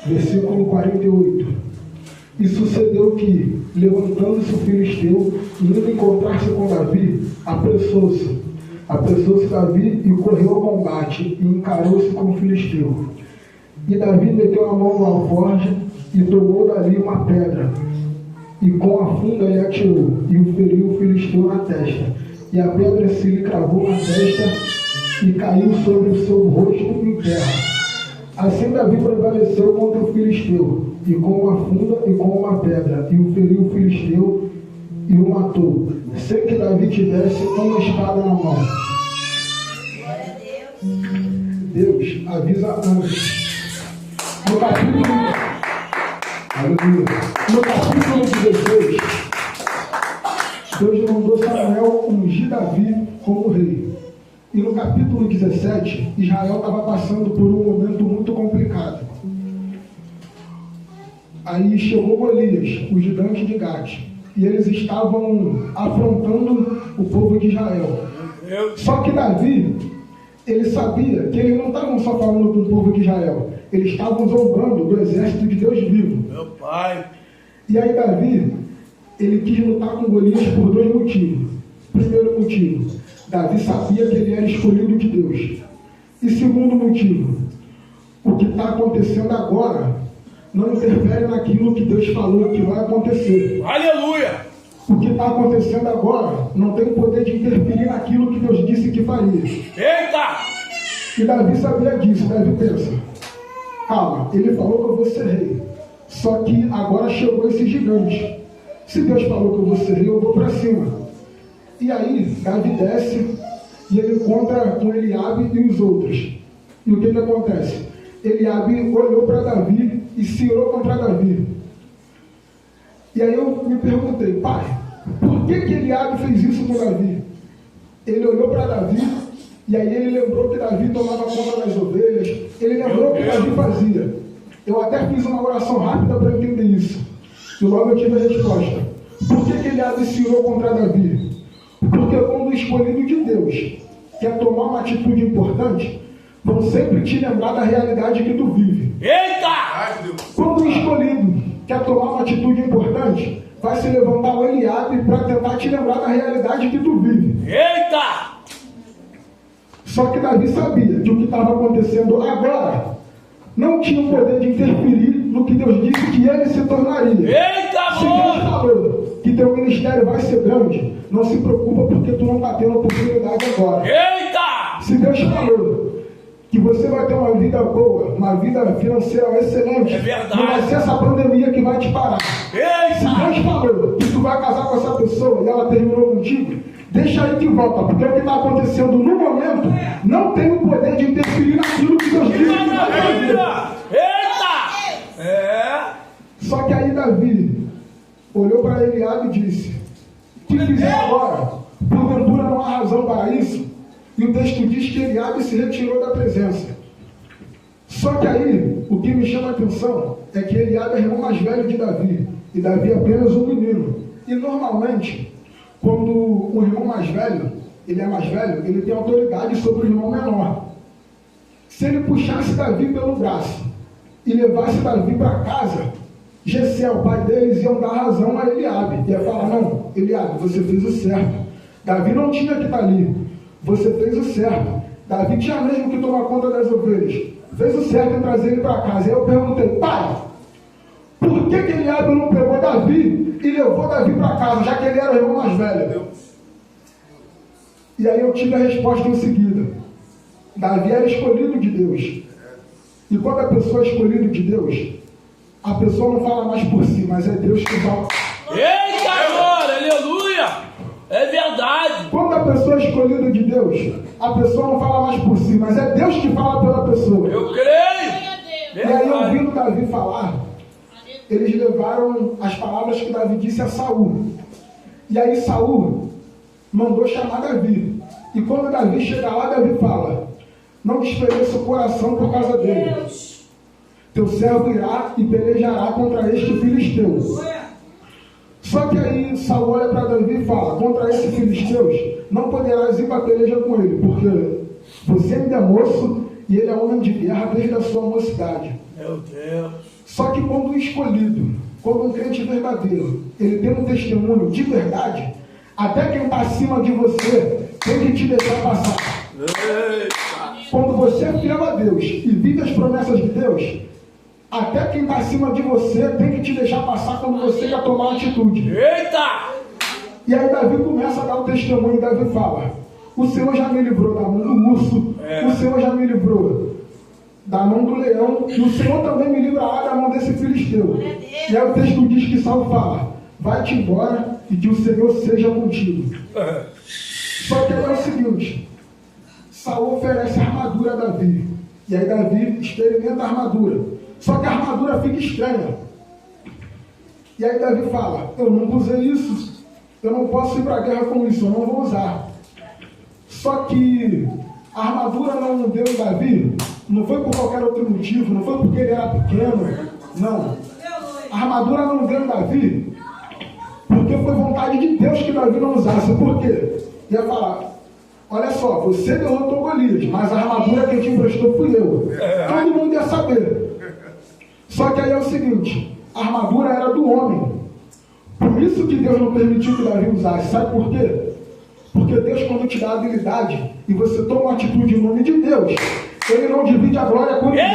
Versículo 48. E sucedeu que, levantando-se o filisteu, indo encontrar-se com Davi, apressou-se Davi e correu ao combate, e encarou-se com o filisteu. E Davi meteu a mão no alforje, e tomou dali uma pedra, e com a funda lhe atirou, e o feriu o filisteu na testa. E a pedra se lhe cravou na testa, e caiu sobre o seu rosto em terra. Assim Davi prevaleceu contra o filisteu, e com uma funda e com uma pedra, e o feriu o filisteu, e o matou, sem que Davi tivesse uma espada na mão. Deus avisa antes. No capítulo 16, Deus mandou Samuel ungir Davi como rei. E no capítulo 17, Israel estava passando por um momento muito complicado. Aí chegou Golias, o gigante de Gate, e eles estavam afrontando o povo de Israel. Só que Davi, ele sabia que eles não estavam só falando com o povo de Israel, eles estavam zombando do exército de Deus vivo. Meu pai! E aí Davi, ele quis lutar com Golias por dois motivos. Primeiro motivo, Davi sabia que ele era escolhido de Deus. E segundo motivo, o que está acontecendo agora não interfere naquilo que Deus falou que vai acontecer. Aleluia! O que está acontecendo agora não tem poder de interferir naquilo que Deus disse que faria. Eita! E Davi sabia disso. Davi pensa, calma, ele falou que eu vou ser rei. Só que agora chegou esse gigante. Se Deus falou que eu vou ser rei, eu vou para cima. E aí, Davi desce e ele encontra com Eliabe e os outros. E o que acontece? Eliabe olhou para Davi e se irou contra Davi. E aí eu me perguntei, pai, por que Eliabe fez isso com Davi? Ele olhou para Davi e aí ele lembrou que Davi tomava conta das ovelhas. Ele lembrou o que Davi fazia. Eu até fiz uma oração rápida para entender isso. E logo eu tive a resposta. Por que Eliabe se irou contra Davi? Porque quando o escolhido de Deus quer tomar uma atitude importante, vão sempre te lembrar da realidade que tu vive. Eita! Quando o escolhido quer tomar uma atitude importante, vai se levantar o Eliabe para tentar te lembrar da realidade que tu vive. Eita! Só que Davi sabia que o que estava acontecendo agora não tinha o poder de interferir no que Deus disse que ele se tornaria. Eita, se Deus falou que teu ministério vai ser grande, não se preocupa porque tu não está tendo oportunidade agora. Eita! Se Deus falou que você vai ter uma vida boa, uma vida financeira excelente, é verdade. Não vai ser essa pandemia que vai te parar. Eita! Se Deus falou que tu vai casar com essa pessoa e ela terminou contigo, deixa aí que volta, porque o que está acontecendo no momento não tem o poder de interferir naquilo que Deus disse que vai fazer. Eita! É. Só que aí Davi olhou para Eliabe e disse, o que fizer agora? Porventura não há razão para isso? E o texto diz que Eliabe se retirou da presença. Só que aí, o que me chama a atenção é que Eliabe é irmão mais velho de Davi, e Davi é apenas um menino. E normalmente, quando o irmão mais velho, ele é mais velho, ele tem autoridade sobre o irmão menor. Se ele puxasse Davi pelo braço e levasse Davi para casa, Jessé, o pai deles, iam dar razão a Eliabe. Ia falar, não, Eliabe, você fez o certo. Davi não tinha que estar ali. Você fez o certo. Davi tinha mesmo que tomar conta das ovelhas. Fez o certo em trazer ele para casa. Aí eu perguntei, pai, por que Eliabe não pegou Davi e levou Davi para casa, já que ele era o irmão mais velho? E aí eu tive a resposta em seguida. Davi era escolhido de Deus. E quando a pessoa é escolhida de Deus, a pessoa não fala mais por si, mas é Deus que fala. Eita, glória, aleluia! É verdade! Quando a pessoa é escolhida de Deus, a pessoa não fala mais por si, mas é Deus que fala pela pessoa. Eu creio! E aí, ouvindo Davi falar, eles levaram as palavras que Davi disse a Saul. E aí Saul mandou chamar Davi. E quando Davi chega lá, Davi fala, não desfaleça o coração por causa dele. Teu servo irá e pelejará contra este filisteu. Só que aí Saul olha para Davi e fala, contra esse filisteus não poderás ir para a peleja com ele, porque você ainda é moço e ele é homem de guerra desde a sua mocidade. Meu Deus. Só que quando um escolhido, quando um crente verdadeiro, ele tem um testemunho de verdade, até quem está acima de você tem que te deixar passar. Eita. Quando você é fiel a Deus e vive as promessas de Deus, até quem está acima de você tem que te deixar passar quando você quer tomar uma atitude. Eita. E aí Davi começa a dar o testemunho, e Davi fala: o Senhor já me livrou da mão do urso, o Senhor já me livrou da mão do leão, e o Senhor também me livrará da mão desse filisteu. E aí o texto diz que Saul fala: vai-te embora e que o Senhor seja contigo. Só que aí é o seguinte, Saul oferece a armadura a Davi, e aí Davi experimenta a armadura, só que a armadura fica estranha. E aí Davi fala: eu nunca usei isso, eu não posso ir para a guerra com isso, eu não vou usar. Só que a armadura não deu em Davi, não foi por qualquer outro motivo, não foi porque ele era pequeno, não. A armadura não deu em Davi porque foi vontade de Deus que Davi não usasse. Por quê? Ia falar: olha só, você derrotou Golias, mas a armadura que te emprestou fui eu. Todo mundo ia saber. Só que aí é o seguinte, a armadura era do homem. Por isso que Deus não permitiu que Davi usasse. Sabe por quê? Porque Deus, quando te dá a habilidade e você toma uma atitude em nome de Deus, Ele não divide a glória com ninguém.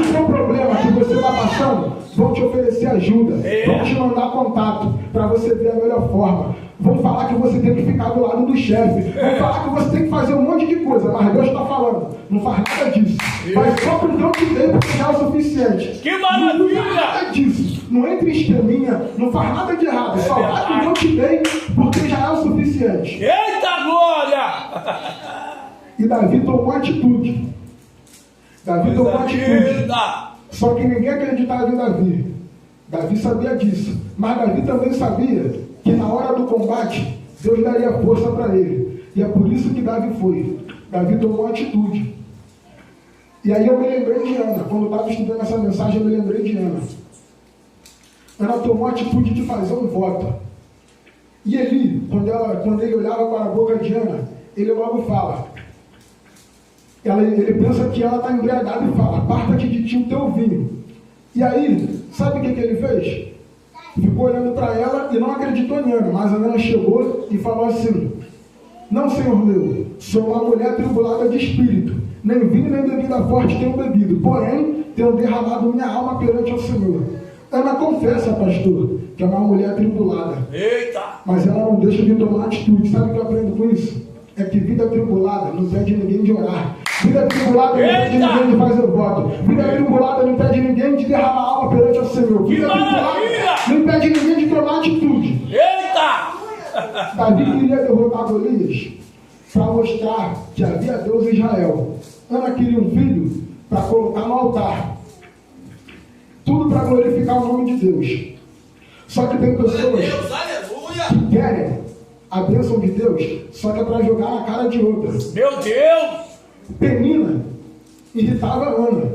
Esse é o problema que você está passando. Vão te oferecer ajuda, vão te mandar contato para você ver a melhor forma. Vão falar que você tem que ficar do lado do chefe. Vão falar que você tem que fazer um monte de coisa, mas Deus está falando: não faz nada disso. Faz só com o que eu te dei, porque já é o suficiente. Que maravilha! Não faz nada disso. Não entre em esqueminha, não faz nada de errado. Só faz com o que eu te dei, porque já é o suficiente. Eita glória! E Davi tomou atitude. Davi tomou atitude. Só que ninguém acreditava em Davi. Davi sabia disso. Mas Davi também sabia que na hora do combate, Deus daria força para ele. E é por isso que Davi foi. Davi tomou atitude. E aí eu me lembrei de Ana. Quando eu estava estudando essa mensagem, eu me lembrei de Ana. Ela tomou a atitude de fazer um voto. E Eli, quando ele olhava para a boca de Ana, ele logo fala. Ele pensa que ela está embriagada e fala: aparta-te de ti o teu vinho. E aí, sabe o que ele fez? Ficou olhando para ela e não acreditou em Ana. Mas a Ana chegou e falou assim: não, senhor meu, sou uma mulher tribulada de espírito. Nem vinho nem bebida forte tenho bebido. Porém, tenho derramado minha alma perante ao Senhor. Ana confessa, pastor, que é uma mulher tribulada. Eita! Mas ela não deixa de tomar atitude. Sabe o que eu aprendo com isso? É que vida tribulada não impede ninguém de orar. Vida tribulada não impede ninguém de fazer voto. Vida tribulada não impede ninguém de derramar alma perante ao Senhor. Vida tribulada não impede ninguém de tomar atitude. Eita! Davi queria derrotar Golias para mostrar que havia Deus em Israel. Ana queria um filho para colocar no altar. Tudo para glorificar o nome de Deus. Só que tem pessoas que querem a bênção de Deus, só que é para jogar na cara de outra. Meu Deus! Penina irritava Ana.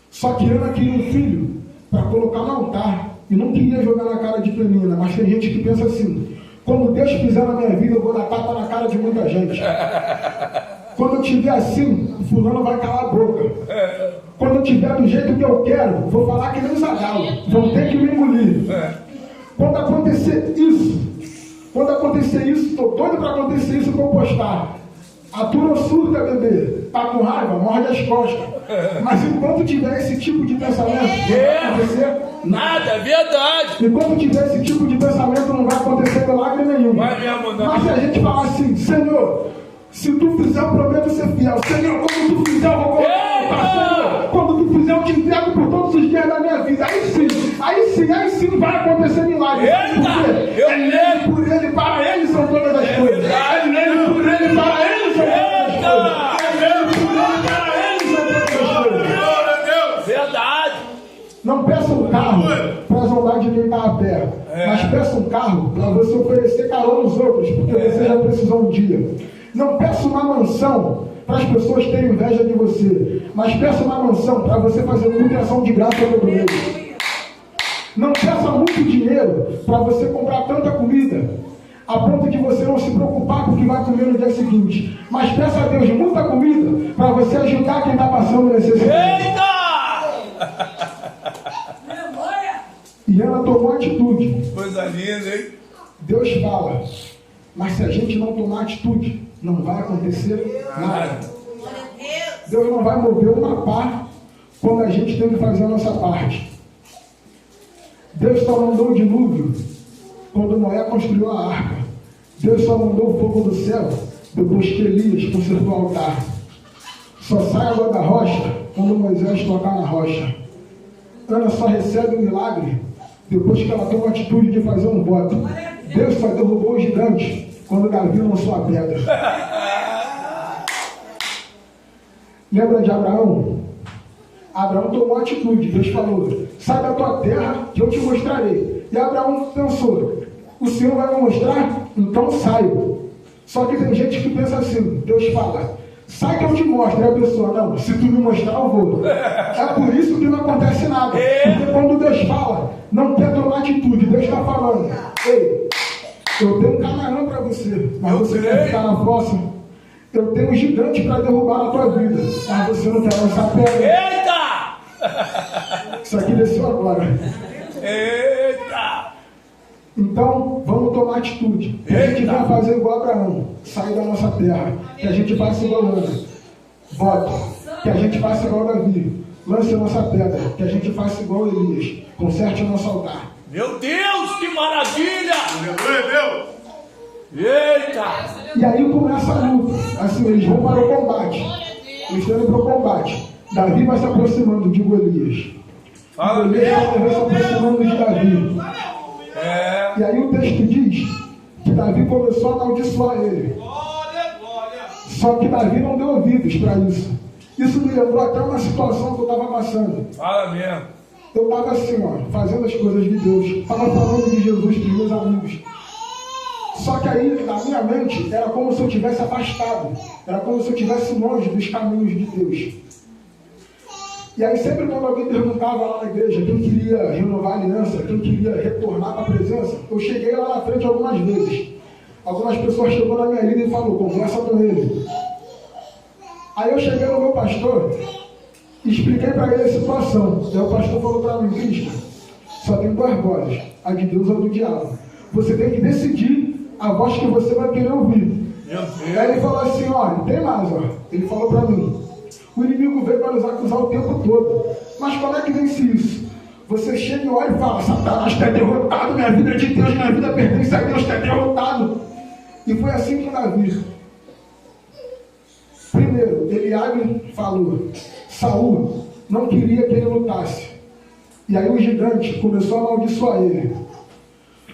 Só que Ana queria um filho para colocar no altar e não queria jogar na cara de Penina. Mas tem gente que pensa assim: quando Deus fizer na minha vida, eu vou dar tapa na cara de muita gente. Quando eu estiver assim, o fulano vai calar a boca. Quando eu estiver do jeito que eu quero, vou falar que nem Zagalo. Vão ter que me engolir. Quando acontecer isso, estou doido para acontecer isso, eu vou postar. Atura surda, bebê. Tá com raiva? Morde as costas. Mas enquanto tiver esse tipo de pensamento, não vai acontecer nada, é verdade. Enquanto tiver esse tipo de pensamento, não vai acontecer milagre nenhum. Vai mesmo, não. Mas se a gente falar assim: Senhor, se tu fizer, eu prometo ser fiel. Senhor, quando tu fizer, eu vou colocar. Senhor, quando tu fizer, eu te entrego por todos os dias da minha vida. Aí sim vai acontecer milagre. Eita! É nele, por ele, para ele são todas as coisas. É nele, por ele, para ele são todas as coisas. É nele, por ele, para ele são todas as coisas. Verdade. Não peça um carro para zombar de quem está a pé. Mas peça um carro para você oferecer carona aos outros, porque você já precisou um dia. Não peça uma mansão para as pessoas terem inveja de você, mas peça uma mansão para você fazer multiplicação de graça todo mês. Não peça muito dinheiro para você comprar tanta comida, a ponto de você não se preocupar com o que vai comer no dia seguinte. Mas peça a Deus muita comida para você ajudar quem está passando necessidade. Eita! E ela tomou atitude. Coisa linda, hein? Deus fala, mas se a gente não tomar atitude, não vai acontecer nada. Deus não vai mover uma pá quando a gente tem que fazer a nossa parte. Deus só mandou o dilúvio quando Noé construiu a arca. Deus só mandou o fogo do céu depois que Elias consertou o altar. Só sai água da rocha quando Moisés tocar na rocha. Ana só recebe o milagre depois que ela toma a atitude de fazer um voto. Deus só derrubou o gigante quando Davi lançou a pedra. Lembra de Abraão? Abraão tomou atitude. Deus falou, sai da tua terra que eu te mostrarei. E Abraão pensou, o Senhor vai me mostrar? Então saio. Só que tem gente que pensa assim, Deus fala, sai que eu te mostro. E a pessoa, não, se tu me mostrar eu vou. É por isso que não acontece nada. Porque quando Deus fala, não quer tomar atitude. Deus está falando, ei, eu tenho um Canaã para você, mas você quer ficar na fossa. Eu tenho um gigante para derrubar na tua vida, mas você não quer lançar pedra. Eita! Isso aqui desceu agora. Eita! Então, vamos tomar atitude. Que a gente vai fazer igual Abraão, sair da nossa terra. Que a gente faça igual Ana, voto. Que a gente faça igual Davi, lance a nossa pedra. Que a gente faça igual Elias, conserte o nosso altar. Meu Deus, que maravilha! Meu Eita! E aí começa a luta. Assim, eles vão para o combate. Eles estão indo para o combate. Davi vai se aproximando, digo Elias. Elias vai se aproximando de Davi. E aí o texto diz que Davi começou a amaldiçoar ele. Só que Davi não deu ouvidos para isso. Isso me lembrou até uma situação que eu estava passando. Fala mesmo. Eu estava assim, ó, fazendo as coisas de Deus. Estava falando de Jesus para os meus amigos. Só que aí, na minha mente, era como se eu tivesse afastado. Era como se eu estivesse longe dos caminhos de Deus. E aí, sempre quando alguém perguntava lá na igreja quem queria renovar a aliança, quem queria retornar para a presença, eu cheguei lá na frente algumas vezes. Algumas pessoas chegou na minha vida e falou, conversa com ele. Aí eu cheguei no meu pastor e expliquei para ele a situação. Aí o pastor falou para mim, Cristo, só tem duas vozes, a de Deus ou do diabo. Você tem que decidir a voz que você vai querer ouvir. Aí ele falou assim, olha, tem mais, ó. Ele falou para mim, o inimigo veio para nos acusar o tempo todo. Mas como é que vence isso? Você chega e olha e fala, Satanás está derrotado, minha vida é de Deus, minha vida pertence a Deus, está derrotado. E foi assim com Davi. Primeiro, Eliabe falou, Saul não queria que ele lutasse. E aí o gigante começou a amaldiçoar ele.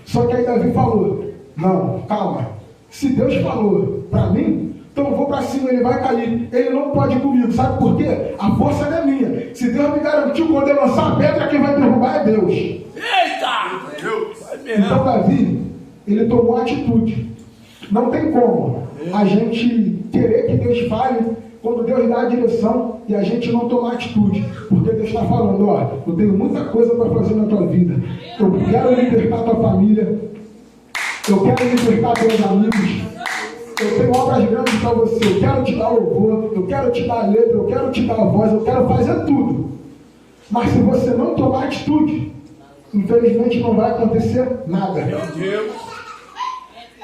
Só que aí Davi falou, não, calma, se Deus falou para mim, então eu vou para cima, ele vai cair, ele não pode ir comigo, sabe por quê? A força não é minha, se Deus me garantiu quando eu lançar a pedra, quem vai derrubar é Deus. Eita! Então Davi, ele tomou atitude. Não tem como a gente querer que Deus fale quando Deus dá a direção e a gente não tomar atitude, porque Deus está falando, ó, eu tenho muita coisa para fazer na tua vida, eu quero libertar tua família, eu quero libertar teus amigos, eu tenho obras grandes para você, eu quero te dar louvor, eu quero te dar a letra, eu quero te dar a voz, eu quero fazer tudo. Mas se você não tomar atitude, infelizmente não vai acontecer nada. Meu Deus!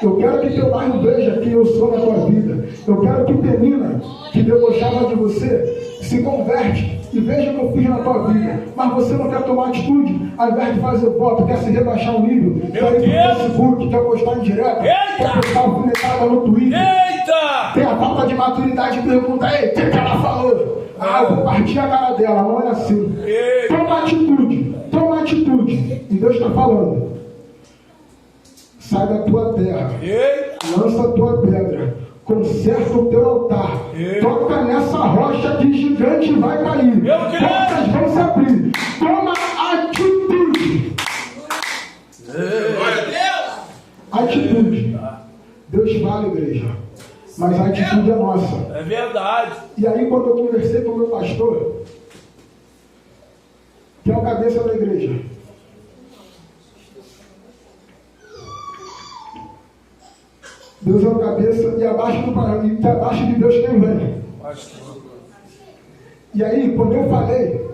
Eu quero que teu bairro veja quem eu sou na tua vida. Eu quero que Penina, que debochava de você, se converte e veja o que eu fiz na tua vida. Mas você não quer tomar atitude, ao invés de fazer voto, quer se rebaixar o nível, quer ir no Facebook, quer postar em direto, quer postar alfinetada no Twitter. Eita! Tem a falta de maturidade e pergunta, ei, o que ela falou? Ah, eu vou partir a cara dela, não é assim. Toma atitude, toma atitude. E Deus está falando. Sai da tua terra, lança a tua pedra, conserta o teu altar, toca nessa rocha que gigante vai cair, portas vão se abrir, toma atitude. Atitude. Deus fala, igreja, mas a atitude é nossa. É verdade. E aí quando eu conversei com o meu pastor, que é o cabeça da igreja, Deus é o cabeça e abaixo de Deus quem vem. E aí, quando eu falei,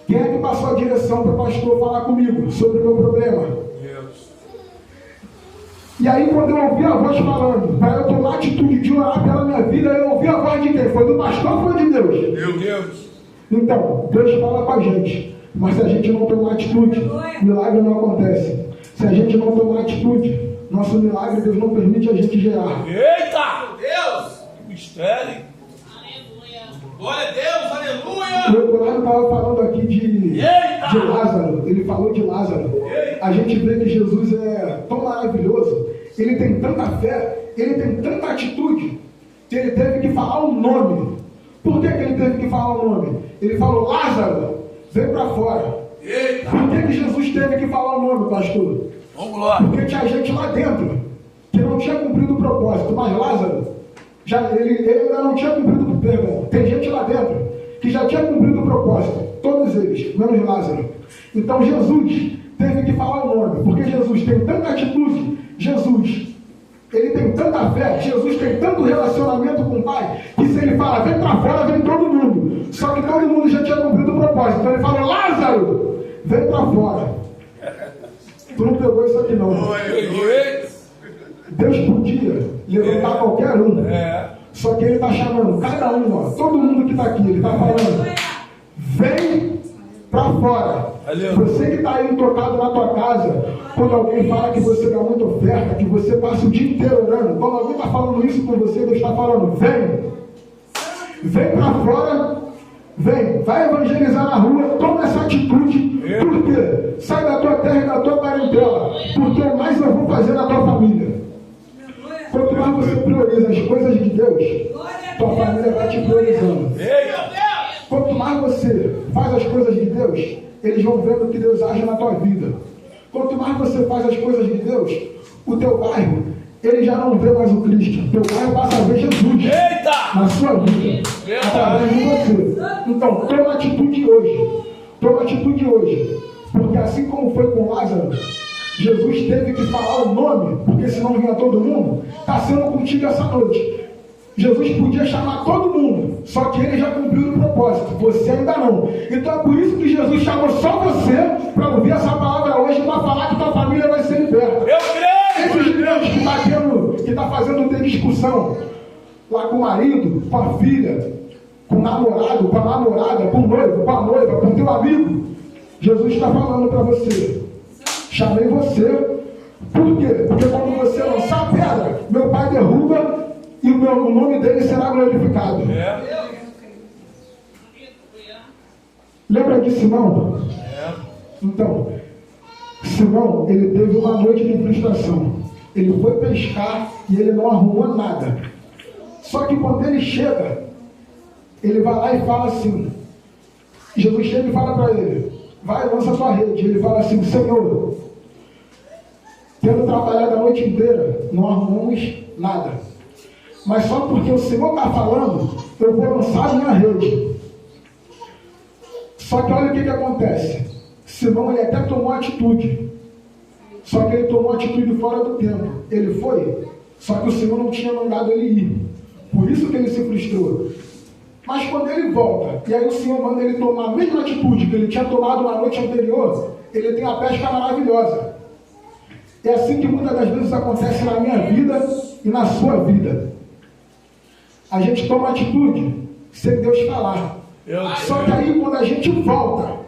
quem é que passou a direção para o pastor falar comigo sobre o meu problema? Deus. E aí, quando eu ouvi a voz falando, para eu tomar a atitude de orar pela minha vida, eu ouvi a voz de quem? Foi do pastor ou foi de Deus? Meu Deus. Então, Deus fala com a gente, mas se a gente não tomar atitude, milagre não acontece. Se a gente não tomar atitude, nosso milagre Deus não permite a gente gerar. Eita! Deus! Que mistério! Glória a Deus, aleluia! O Eduardo estava falando aqui de Lázaro, ele falou de Lázaro. A gente vê que Jesus é tão maravilhoso, ele tem tanta fé, ele tem tanta atitude, que ele teve que falar o nome. Por que ele teve que falar o nome? Ele falou, Lázaro, vem para fora. Eita. Por que Jesus teve que falar o nome, pastor? Vamos lá. Porque tinha gente lá dentro que não tinha cumprido o propósito, mas Lázaro, ele ainda não tinha cumprido o perdão. Tem gente lá dentro que já tinha cumprido o propósito, todos eles, menos Lázaro. Então Jesus teve que falar o nome, porque Jesus tem tanta atitude, Jesus, ele tem tanta fé, Jesus tem tanto relacionamento com o Pai, que se ele fala, vem para fora, vem todo mundo. Só que todo mundo já tinha cumprido o propósito. Então ele fala, Lázaro, vem para fora. Tu não pegou isso aqui não. Deus podia levantar qualquer um. Só que ele está chamando cada um, ó, todo mundo que está aqui, ele está falando, vem para fora. Você que está aí tocado na tua casa, quando alguém fala que você dá muita oferta, que você passa o dia inteiro orando, quando alguém está falando isso com você, Deus está falando, vem para fora, vem, vai evangelizar na rua, toma essa atitude. Por quê? Sai da tua terra e da tua parentela, porque o mais eu vou fazer na tua família. Quanto mais você prioriza as coisas de Deus, tua família vai te priorizando. Quanto mais você faz as coisas de Deus, eles vão vendo que Deus age na tua vida. Quanto mais você faz as coisas de Deus, o teu bairro, ele já não vê mais o Cristo. O teu bairro passa a ver Jesus na sua vida, através de você. Então, toma atitude hoje. Toma atitude hoje. Porque assim como foi com Lázaro, Jesus teve que falar o nome, porque senão vinha todo mundo. Está sendo contigo essa noite. Jesus podia chamar todo mundo, só que ele já cumpriu o propósito, você ainda não. Então é por isso que Jesus chamou só você para ouvir essa palavra hoje, para falar que tua família vai ser liberta. Eu creio! Esses Deus que está fazendo ter discussão lá com o marido, com a filha, com o namorado, com a namorada, com o noivo, com a noiva, com o teu amigo, Jesus está falando para você. Chamei você, por quê? Porque quando você lançar a pedra, meu Pai derruba e o nome dele será glorificado. Lembra de Simão? Então, Simão, ele teve uma noite de frustração. Ele foi pescar e ele não arrumou nada. Só que quando ele chega, ele vai lá e fala assim, Jesus chega e fala para ele, vai, lança a tua rede. Ele fala assim, Senhor, tendo trabalhado a noite inteira, não arrumamos nada. Mas só porque o Senhor está falando, eu vou lançar a minha rede. Só que olha o que acontece. Simão, ele até tomou atitude. Só que ele tomou atitude fora do tempo. Ele foi, só que o Senhor não tinha mandado ele ir. Por isso que ele se frustrou. Mas quando ele volta, e aí o Senhor manda ele tomar a mesma atitude que ele tinha tomado na noite anterior, ele tem a pesca maravilhosa. É assim que muitas das vezes acontece na minha vida e na sua vida. A gente toma atitude sem Deus falar. Só que aí quando a gente volta,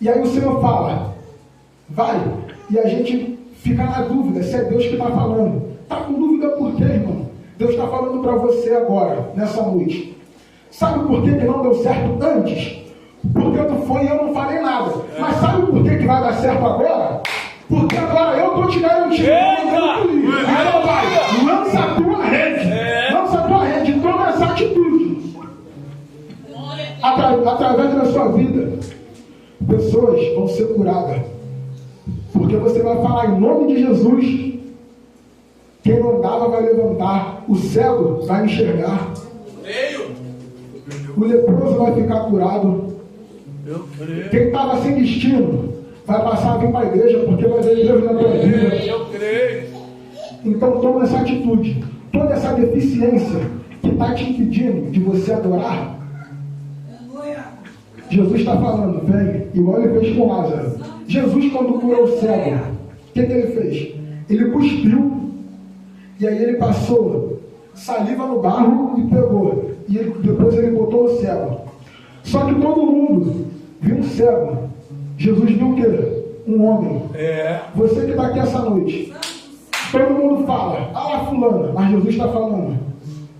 e aí o Senhor fala, vai, e a gente fica na dúvida se é Deus que está falando. Está com dúvida por quê, irmão? Deus está falando para você agora, nessa noite. Sabe por que não deu certo antes? Porque tu foi e eu não falei nada. Mas sabe por que vai dar certo agora? Porque agora eu estou te garantindo. Então vai, lança a tua rede. Lança a tua rede, toma essa atitude. Através da sua vida, pessoas vão ser curadas. Porque você vai falar em nome de Jesus. Quem não dava vai levantar. O cego vai enxergar. O leproso vai ficar curado. Quem estava sem destino vai passar a vir para a igreja, porque vai ver Deus na tua vida. Então toma essa atitude. Toda essa deficiência que está te impedindo de você adorar, Jesus está falando, vem, igual ele fez com Lázaro. Jesus, quando curou o cego, o que ele fez? Ele cuspiu, e aí ele passou saliva no barro e pegou. E depois ele botou o cego. Só que todo mundo viu um cego. Jesus viu o quê? Um homem. Você que está aqui essa noite, todo mundo fala, ah lá fulana, mas Jesus está falando,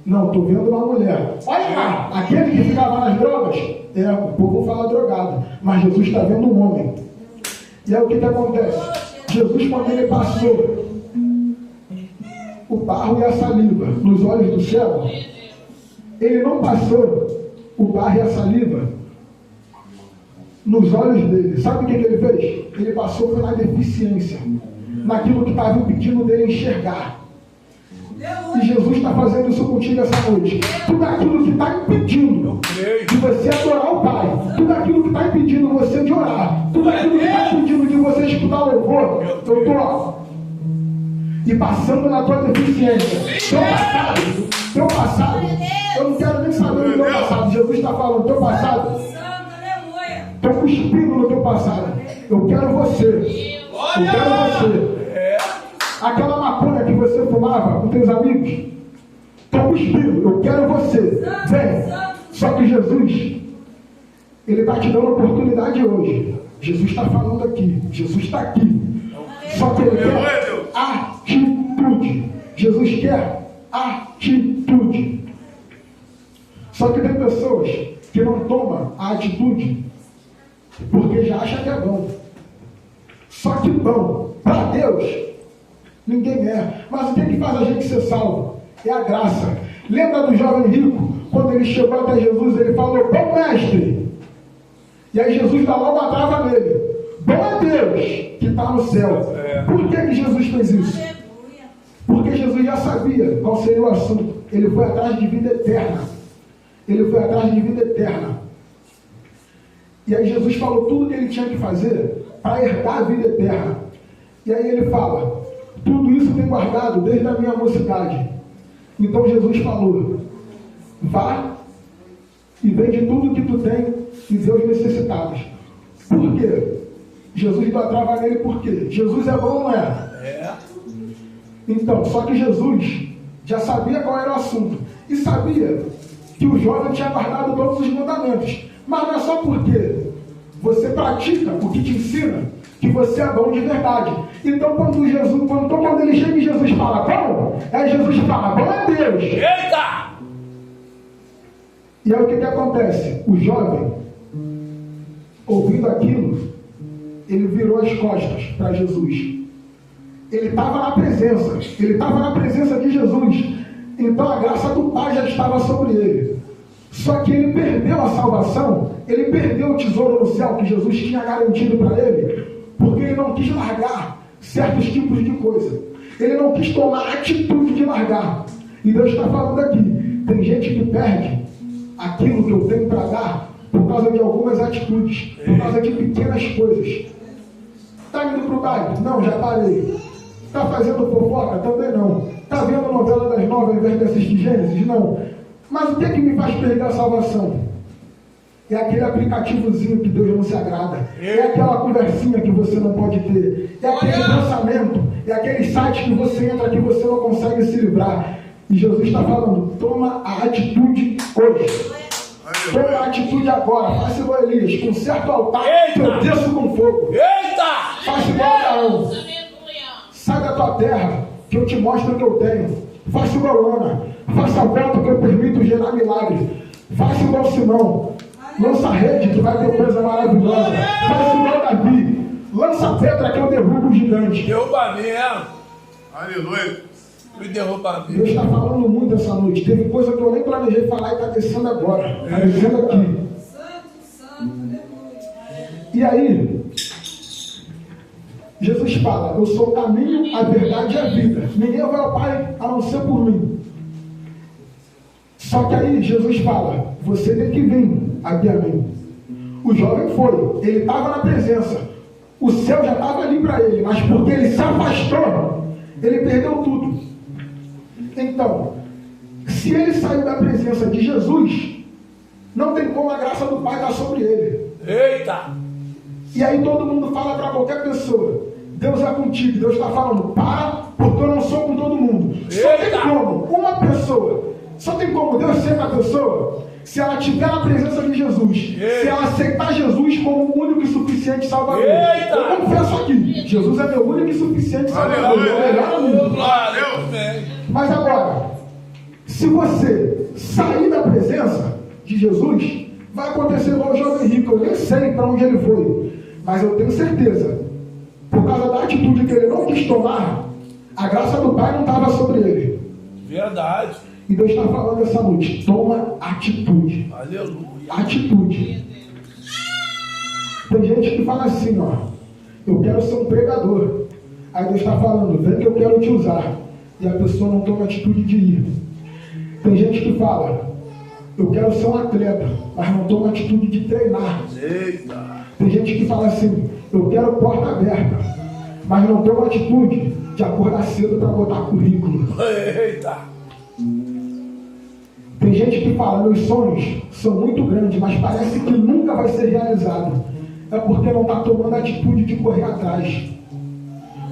não, estou vendo uma mulher. Olha lá, aquele que ficava nas drogas, o povo fala drogado, mas Jesus está vendo um homem. E aí o que acontece? Jesus, quando ele passou o barro e a saliva nos olhos do cego, ele não passou o barro e a saliva nos olhos dele. Sabe o que ele fez? Ele passou na deficiência, naquilo que estava impedindo dele enxergar. E Jesus está fazendo isso contigo essa noite. Tudo aquilo que está impedindo de você adorar o Pai, tudo aquilo que está impedindo você de orar, tudo aquilo que está impedindo de você escutar o louvor, eu estou e passando na tua deficiência. Teu passado, eu não quero nem saber do teu passado. Jesus está falando, teu passado, estou cuspindo no teu passado. Eu quero você. Eu quero você. Aquela maconha que você fumava com teus amigos, estou cuspindo, eu quero você. Vem. Só que Jesus, ele está te dando oportunidade hoje. Jesus está falando aqui. Jesus está aqui. Só que ele quer atitude. Jesus quer atitude. Só que tem pessoas que não tomam a atitude porque já acham que é bom. Só que bom, para Deus, ninguém é. Mas o que faz a gente ser salvo? É a graça. Lembra do jovem rico? Quando ele chegou até Jesus, ele falou, bom mestre. E aí Jesus dá logo a trava nele. Bom é Deus que está no céu. Por que Jesus fez isso? Porque Jesus já sabia qual seria o assunto. Ele foi atrás de vida eterna. Ele foi atrás de vida eterna. E aí Jesus falou tudo que ele tinha que fazer para herdar a vida eterna. E aí ele fala, tudo isso tem guardado desde a minha mocidade. Então Jesus falou, vá e vende tudo que tu tem e dê aos necessitados. Por quê? Jesus deu a trava nele por quê? Jesus é bom ou não é? Então, só que Jesus já sabia qual era o assunto. E sabia que o jovem tinha guardado todos os mandamentos. Mas não é só porque você pratica o que te ensina que você é bom de verdade. Então quando ele chega e Jesus fala bom, aí Jesus fala, bom é Deus. Eita! E aí o que acontece? O jovem, ouvindo aquilo, ele virou as costas para Jesus. Ele estava na presença de Jesus. Então a graça do Pai já estava sobre ele. Só que ele perdeu a salvação, ele perdeu o tesouro no céu que Jesus tinha garantido para ele, porque ele não quis largar certos tipos de coisa. Ele não quis tomar a atitude de largar. E Deus está falando aqui, tem gente que perde aquilo que eu tenho para dar por causa de algumas atitudes, por causa de pequenas coisas. Está indo para o baile? Não, já parei. Está fazendo fofoca? Também não. Está vendo novela das 9 ao invés de assistir Gênesis? Não. Mas o que é que me faz perder a salvação? É aquele aplicativozinho que Deus não se agrada. É aquela conversinha que você não pode ter. É aquele pensamento. É aquele site que você entra que você não consegue se livrar. E Jesus está falando, toma a atitude hoje. Toma a atitude agora. Faça igual Elias, conserta o altar que eu desço com fogo. Eita! Faça igual Abraão. Sai da tua terra, que eu te mostro o que eu tenho. Faça igual Ana. Faça a volta que eu permito gerar milagres. Faça igual Simão. Lança a rede que vai ter coisa maravilhosa. Faça igual Davi. Lança a pedra que eu derrubo o gigante. Derruba mesmo. Aleluia. Me derruba mesmo. Deus está falando muito essa noite. Teve coisa que eu nem planejei falar e está descendo agora. Está descendo aqui. E aí, Jesus fala, eu sou o caminho, a verdade e a vida. Ninguém vai ao Pai a não ser por mim. Só que aí Jesus fala, você tem que vir aqui a mim. O jovem foi, ele estava na presença. O céu já estava ali para ele, mas porque ele se afastou, Ele perdeu tudo. Então, se ele saiu da presença de Jesus, não tem como a graça do Pai estar sobre ele. Eita! E aí todo mundo fala para qualquer pessoa: Deus é contigo. Deus está falando: para, porque eu não sou com todo mundo. Só tem como uma pessoa, só tem como Deus ser uma pessoa se ela tiver na presença de Jesus. Se ela aceitar Jesus como o único e suficiente Salvador. Eu confesso aqui: Jesus é meu único e suficiente Salvador. Mas agora, se você sair da presença de Jesus, vai acontecer igual o jovem rico. Eu nem sei para onde ele foi, mas eu tenho certeza, por causa da atitude que ele não quis tomar, a graça do Pai não estava sobre ele. Verdade. E Deus está falando essa noite: toma atitude. Aleluia. Atitude. Tem gente que fala assim, ó: eu quero ser um pregador. Aí Deus está falando: vem que eu quero te usar. E a pessoa não toma atitude de ir. Tem gente que fala: eu quero ser um atleta, mas não toma atitude de treinar. Eita. Tem gente que fala assim: eu quero porta aberta, mas não toma atitude de acordar cedo para botar currículo. Eita. Tem gente que fala: meus sonhos são muito grandes, mas parece que nunca vai ser realizado. É porque não está tomando atitude de correr atrás.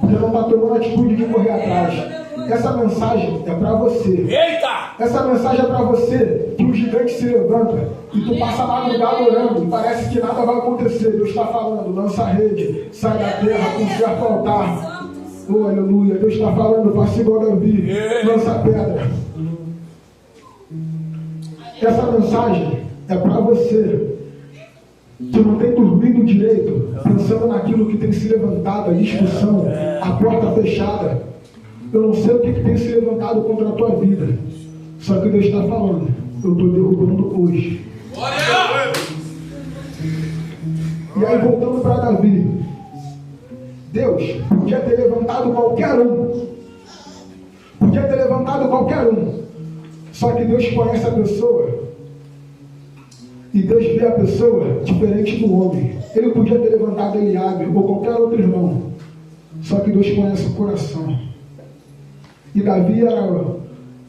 Porque não está tomando atitude de correr atrás. Essa mensagem é para você. Eita! Essa mensagem é para você que o gigante se levanta e tu passa a madrugada orando e parece que nada vai acontecer. Deus está falando: lança a rede, sai da terra, conserta o altar. Oh, aleluia. Deus está falando: faça igual Davi, lança a pedra. Essa mensagem é para você que não tem dormido direito, pensando naquilo que tem se levantado, a discussão, a porta fechada. Eu não sei o que tem se levantado contra a tua vida, só que Deus está falando: eu estou derrubando hoje. E aí, voltando para Davi, Deus podia ter levantado qualquer um, só que Deus conhece a pessoa e Deus vê a pessoa diferente do homem. Ele podia ter levantado Eliabe ou qualquer outro irmão, só que Deus conhece o coração. E Davi era,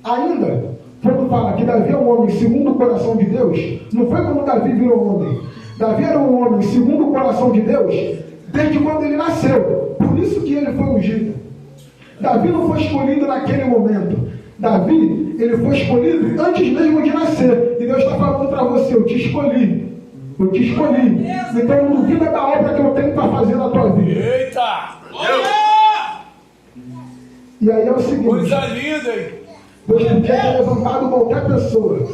ainda, quando fala que Davi é um homem segundo o coração de Deus, não foi como Davi virou homem. Davi era um homem segundo o coração de Deus desde quando ele nasceu. Por isso que ele foi ungido. Davi não foi escolhido naquele momento. Davi, ele foi escolhido antes mesmo de nascer. E Deus está falando para você: eu te escolhi. Eu te escolhi. Então não duvida da obra que eu tenho para fazer na tua vida. Eita! E aí é o seguinte: coisa linda, hein? Deus podia ter levantado qualquer pessoa,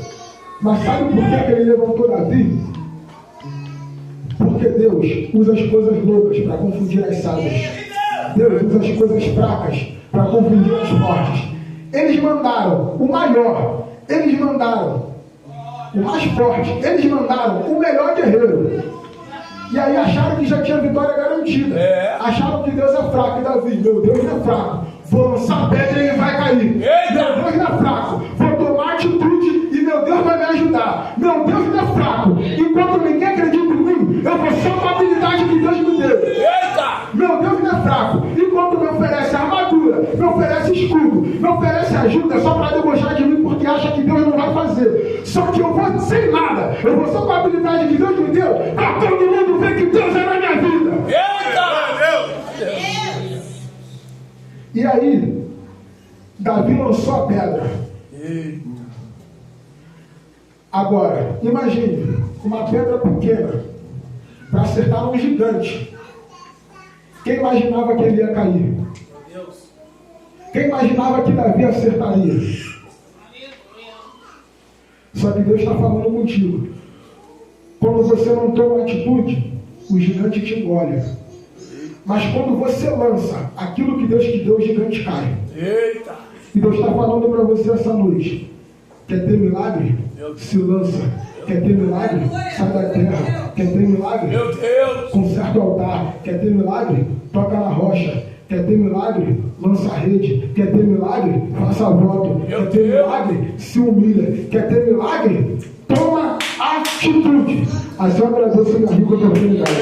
mas sabe por que ele levantou Davi? Porque Deus usa as coisas loucas para confundir as sábias. Deus usa as coisas fracas para confundir as fortes. Eles mandaram o maior, eles mandaram o mais forte, eles mandaram o melhor guerreiro. E aí acharam que já tinha vitória garantida. Acharam que Deus é fraco. E Davi: meu Deus não é fraco. Vou lançar a pedra e ele vai cair. Meu Deus não é fraco. Vou tomar atitude e meu Deus vai me ajudar. Meu Deus não é fraco. Enquanto ninguém acredita em mim, eu vou só com a habilidade que Deus me deu. Meu Deus não é fraco. Enquanto me oferece armadura, me oferece escudo, me oferece ajuda só para debochar de mim porque acha que Deus não vai fazer. Só que eu vou sem nada. Eu vou só com a habilidade que Deus me deu para todo mundo ver que Deus é na minha vida. E aí, Davi lançou a pedra. Agora, imagine uma pedra pequena para acertar um gigante. Quem imaginava que ele ia cair? Quem imaginava que Davi acertaria? Só que Deus está falando contigo. Quando você não toma atitude, o gigante te engole. Mas quando você lança aquilo que Deus te deu, o gigante cai. Eita! E Deus está falando para você essa noite: quer ter milagre? Se lança. Quer ter milagre? Sai da terra. Quer ter milagre? Meu Deus! Conserta o altar. Quer ter milagre? Toca na rocha. Quer ter milagre? Lança a rede. Quer ter milagre? Faça voto. Quer ter milagre? Se humilha. Quer ter milagre? Toma atitude. Assim eu agradeço a minha rica oportunidade.